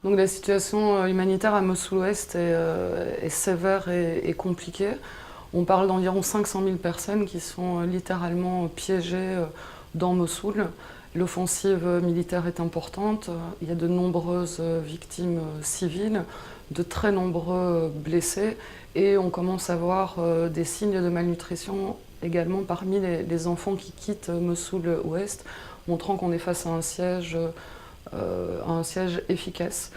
Donc la situation humanitaire à Mossoul-Ouest est sévère et compliquée. On parle d'environ 500 000 personnes qui sont littéralement piégées dans Mossoul. L'offensive militaire est importante, il y a de nombreuses victimes civiles, de très nombreux blessés et on commence à voir des signes de malnutrition également parmi les enfants qui quittent Mossoul-Ouest, montrant qu'on est face à un siège efficace.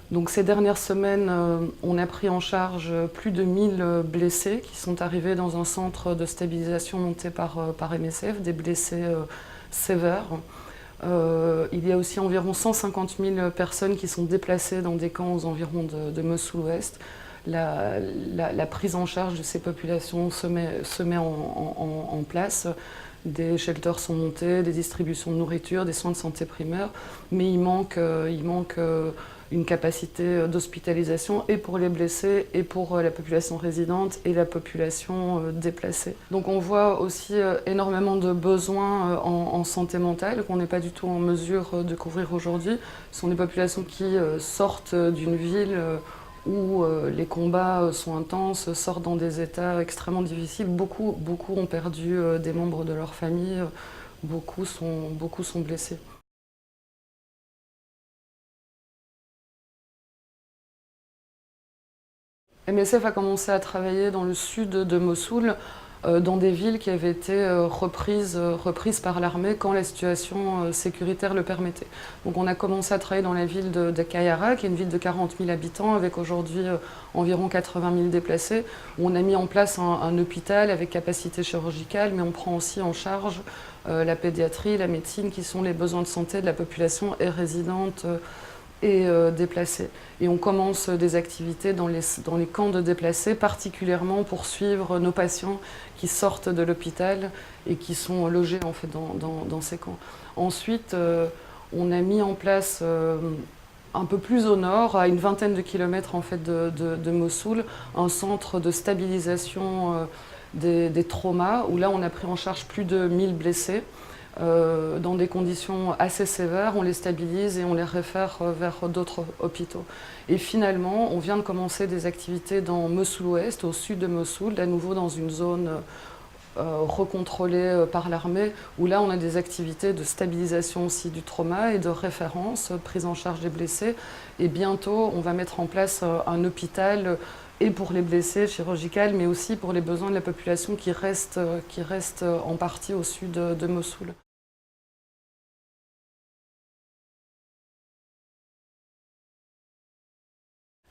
Donc ces dernières semaines, on a pris en charge plus de 1000 blessés qui sont arrivés dans un centre de stabilisation monté par MSF, des blessés sévères. Il y a aussi environ 150 000 personnes qui sont déplacées dans des camps aux environs de Mossoul-Ouest. La prise en charge de ces populations se met en place. Des shelters sont montés, des distributions de nourriture, des soins de santé primaire, mais il manque une capacité d'hospitalisation et pour les blessés et pour la population résidente et la population déplacée. Donc on voit aussi énormément de besoins en santé mentale qu'on n'est pas du tout en mesure de couvrir aujourd'hui. Ce sont des populations qui sortent d'une ville où les combats sont intenses, sortent dans des états extrêmement difficiles. Beaucoup ont perdu des membres de leur famille, beaucoup sont blessés. MSF a commencé à travailler dans le sud de Mossoul, dans des villes qui avaient été reprises par l'armée quand la situation sécuritaire le permettait. Donc on a commencé à travailler dans la ville de Kayara, qui est une ville de 40 000 habitants, avec aujourd'hui environ 80 000 déplacés, où on a mis en place un hôpital avec capacité chirurgicale, mais on prend aussi en charge la pédiatrie, la médecine, qui sont les besoins de santé de la population et résidente et déplacés. Et on commence des activités dans les camps de déplacés, particulièrement pour suivre nos patients qui sortent de l'hôpital et qui sont logés en fait, dans ces camps. Ensuite, on a mis en place un peu plus au nord, à une vingtaine de kilomètres en fait, de Mossoul, un centre de stabilisation des traumas, où là on a pris en charge plus de 1000 blessés. Dans des conditions assez sévères, on les stabilise et on les réfère vers d'autres hôpitaux. Et finalement, on vient de commencer des activités dans Mossoul-Ouest, au sud de Mossoul, à nouveau dans une zone recontrôlée par l'armée, où là on a des activités de stabilisation aussi du trauma et de référence, prise en charge des blessés. Et bientôt, on va mettre en place un hôpital et pour les blessés chirurgicales, mais aussi pour les besoins de la population qui reste en partie au sud de Mossoul.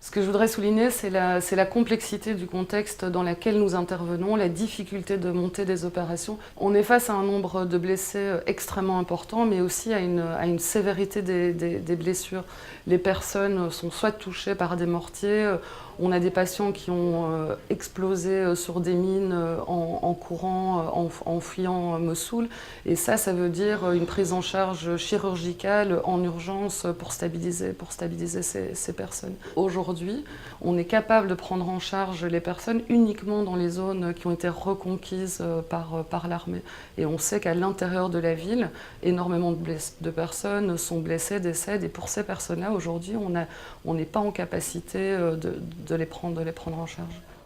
Ce que je voudrais souligner, c'est la complexité du contexte dans lequel nous intervenons, la difficulté de monter des opérations. On est face à un nombre de blessés extrêmement important, mais aussi à une sévérité des blessures. Les personnes sont soit touchées par des mortiers, on a des patients qui ont explosé sur des mines en courant, en fuyant Mossoul. Et ça veut dire une prise en charge chirurgicale en urgence pour stabiliser ces personnes. Aujourd'hui, on est capable de prendre en charge les personnes uniquement dans les zones qui ont été reconquises par l'armée. Et on sait qu'à l'intérieur de la ville, énormément de personnes sont blessées, décèdent. Et pour ces personnes-là, aujourd'hui, on n'est pas en capacité de les prendre en charge.